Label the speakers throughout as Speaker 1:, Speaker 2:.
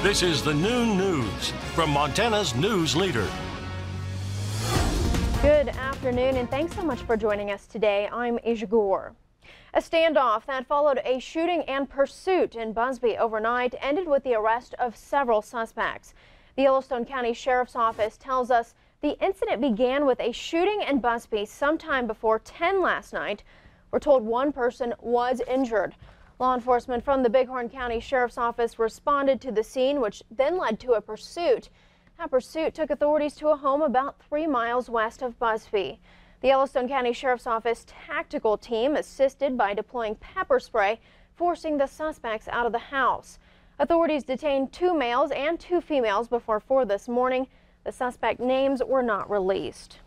Speaker 1: This is the Noon News from Montana's news leader.
Speaker 2: Good afternoon, and thanks so much for joining us today. I'm Aja Goare. A standoff that followed a shooting and pursuit in Busby overnight ended with the arrest of several suspects. The Yellowstone County Sheriff's Office tells us the incident began with a shooting in Busby sometime before 10 last night. We're told one person was injured. Law enforcement from the Bighorn County Sheriff's Office responded to the scene, which then led to a pursuit. That pursuit took authorities to a home about 3 miles west of Busby. The Yellowstone County Sheriff's Office tactical team assisted by deploying pepper spray, forcing the suspects out of the house. Authorities detained 2 males and 2 females before 4 this morning. The suspect names were not released.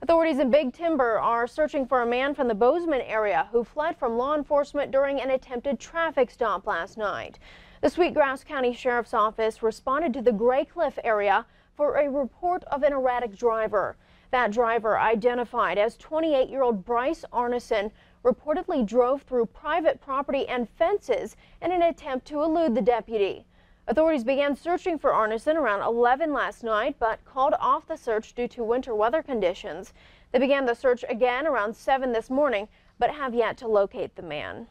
Speaker 2: Authorities in Big Timber are searching for a man from the Bozeman area who fled from law enforcement during an attempted traffic stop last night. The Sweetgrass County Sheriff's Office responded to the Gray Cliff area for a report of an erratic driver. That driver, identified as 28-year-old Bryce Arneson, reportedly drove through private property and fences in an attempt to elude the deputy. Authorities began searching for Arneson around 11 last night, but called off the search due to winter weather conditions. They began the search again around 7 this morning, but have yet to locate the man.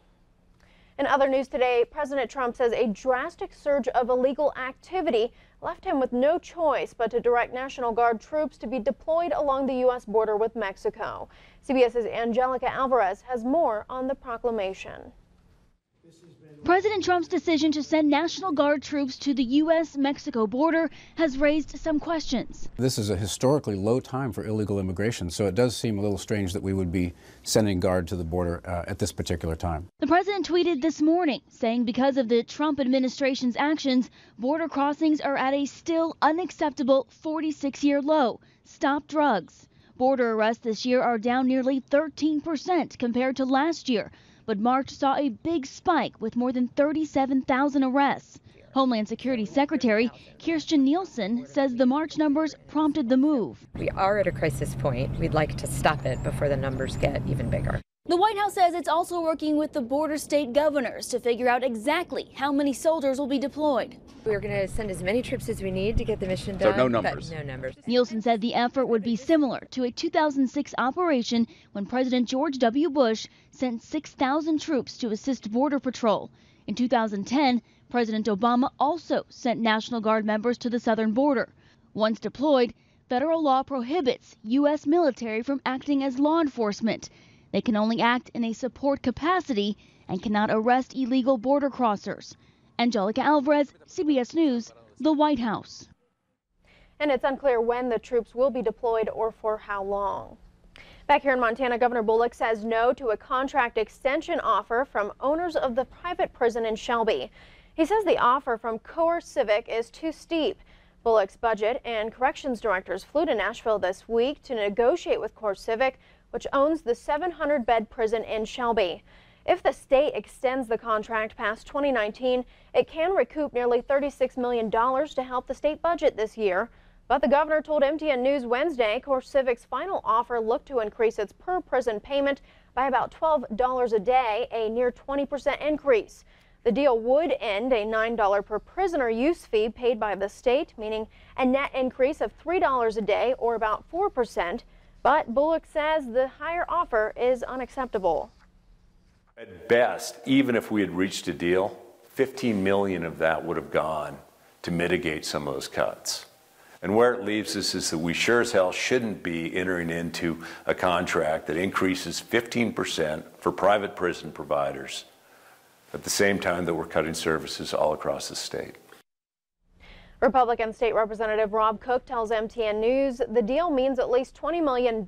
Speaker 2: In other news today, President Trump says a drastic surge of illegal activity left him with no choice but to direct National Guard troops to be deployed along the U.S. border with Mexico. CBS's Angelica Alvarez has more on the proclamation.
Speaker 3: President Trump's decision to send National Guard troops to the U.S.-Mexico border has raised some questions.
Speaker 4: This is a historically low time for illegal immigration, so it does seem a little strange that we would be sending Guard to the border at this particular time.
Speaker 3: The president tweeted this morning, saying because of the Trump administration's actions, border crossings are at a still unacceptable 46-year low. Stop drugs. Border arrests this year are down nearly 13% compared to last year. But March saw a big spike with more than 37,000 arrests. Homeland Security Secretary Kirstjen Nielsen says the March numbers prompted the move.
Speaker 5: We are at a crisis point. We'd like to stop it before the numbers get even bigger.
Speaker 3: The White House says it's also working with the border state governors to figure out exactly how many soldiers will be deployed.
Speaker 5: We're going to send as many troops as we need to get the mission done.
Speaker 6: So no numbers.
Speaker 5: No numbers.
Speaker 3: Nielsen said the effort would be similar to a 2006 operation when President George W. Bush sent 6,000 troops to assist Border Patrol. In 2010, President Obama also sent National Guard members to the southern border. Once deployed, federal law prohibits U.S. military from acting as law enforcement. They can only act in a support capacity and cannot arrest illegal border crossers. Angelica Alvarez, CBS News, the White House.
Speaker 2: And it's unclear when the troops will be deployed or for how long. Back here in Montana, Governor Bullock says no to a contract extension offer from owners of the private prison in Shelby. He says the offer from CoreCivic is too steep. Bullock's budget and corrections directors flew to Nashville this week to negotiate with CoreCivic, which owns the 700-bed prison in Shelby. If the state extends the contract past 2019, it can recoup nearly $36 million to help the state budget this year. But the governor told MTN News Wednesday CoreCivic's final offer looked to increase its per prison payment by about $12 a day, a near 20% increase. The deal would end a $9 per prisoner use fee paid by the state, meaning a net increase of $3 a day or about 4%. But Bullock says the higher offer is unacceptable.
Speaker 7: At best, even if we had reached a deal, 15 million of that would have gone to mitigate some of those cuts. And where it leaves us is that we sure as hell shouldn't be entering into a contract that increases 15% for private prison providers at the same time that we're cutting services all across the state.
Speaker 2: Republican State Representative Rob Cook tells MTN News the deal means at least $20 million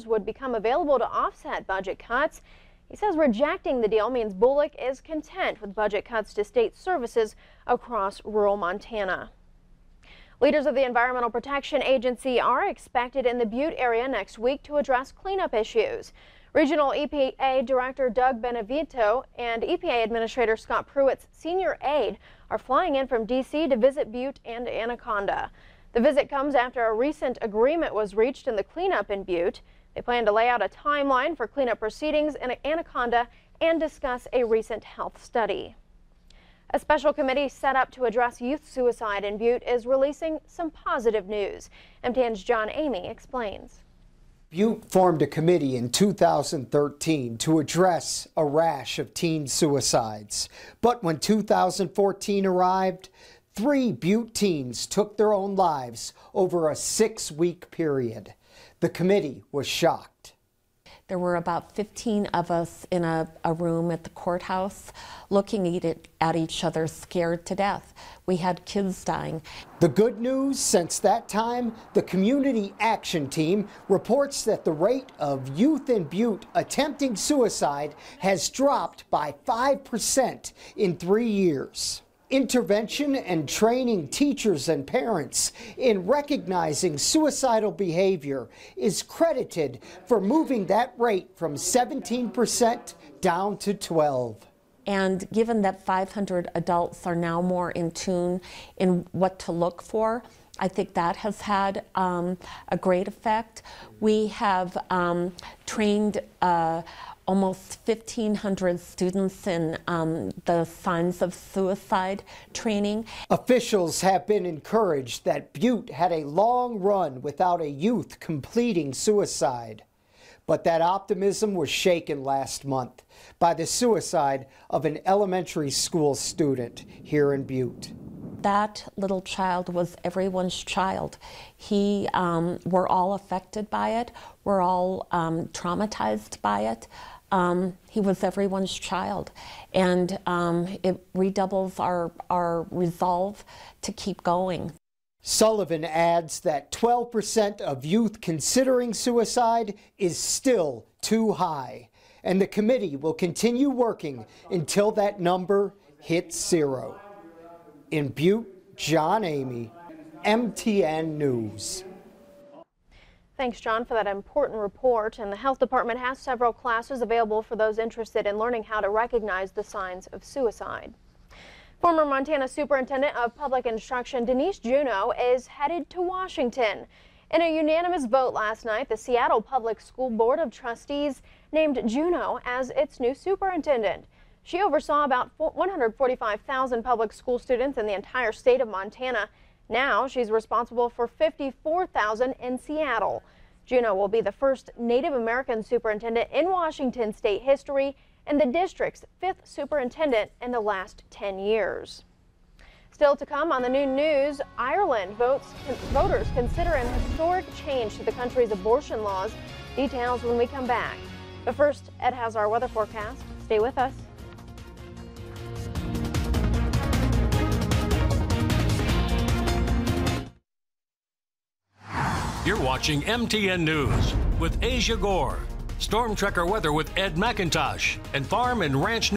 Speaker 2: would become available to offset budget cuts. He says rejecting the deal means Bullock is content with budget cuts to state services across rural Montana. Leaders of the Environmental Protection Agency are expected in the Butte area next week to address cleanup issues. Regional EPA Director Doug Benevito and EPA Administrator Scott Pruitt's senior aide are flying in from D.C. to visit Butte and Anaconda. The visit comes after a recent agreement was reached in the cleanup in Butte. They plan to lay out a timeline for cleanup proceedings in Anaconda and discuss a recent health study. A special committee set up to address youth suicide in Butte is releasing some positive news. MTN's John Amy explains.
Speaker 6: Butte formed a committee in 2013 to address a rash of teen suicides. But when 2014 arrived, 3 Butte teens took their own lives over a 6-week period. The committee was shocked.
Speaker 8: There were about 15 of us in a room at the courthouse looking at each other, scared to death. We had kids dying.
Speaker 6: The good news, since that time, the Community Action Team reports that the rate of youth in Butte attempting suicide has dropped by 5% in 3 years. Intervention and training teachers and parents in recognizing suicidal behavior is credited for moving that rate from 17% down to 12%.
Speaker 8: And given that 500 adults are now more in tune in what to look for, I think that has had a great effect. We have trained almost 1,500 students in the signs of suicide training.
Speaker 6: Officials have been encouraged that Butte had a long run without a youth completing suicide. But that optimism was shaken last month by the suicide of an elementary school student here in Butte.
Speaker 8: That little child was everyone's child. We're all affected by it. We're all traumatized by it. He was everyone's child, and it redoubles our resolve to keep going.
Speaker 6: Sullivan adds that 12% of youth considering suicide is still too high, and the committee will continue working until that number hits 0. In Butte, John Amy, MTN News.
Speaker 2: Thanks, John, for that important report. And the health department has several classes available for those interested in learning how to recognize the signs of suicide. Former Montana Superintendent of Public Instruction Denise Juneau is headed to Washington. In a unanimous vote last night, the Seattle Public School Board of Trustees named Juneau as its new superintendent. She oversaw about 145,000 public school students in the entire state of Montana. Now she's responsible for 54,000 in Seattle. Juneau will be the first Native American superintendent in Washington state history and the district's 5th superintendent in the last 10 years. Still to come on the noon news, Ireland voters consider an historic change to the country's abortion laws. Details when we come back. But first, Ed has our weather forecast. Stay with us.
Speaker 1: You're watching MTN News with Aja Goare. Storm Tracker weather with Ed McIntosh and Farm and Ranch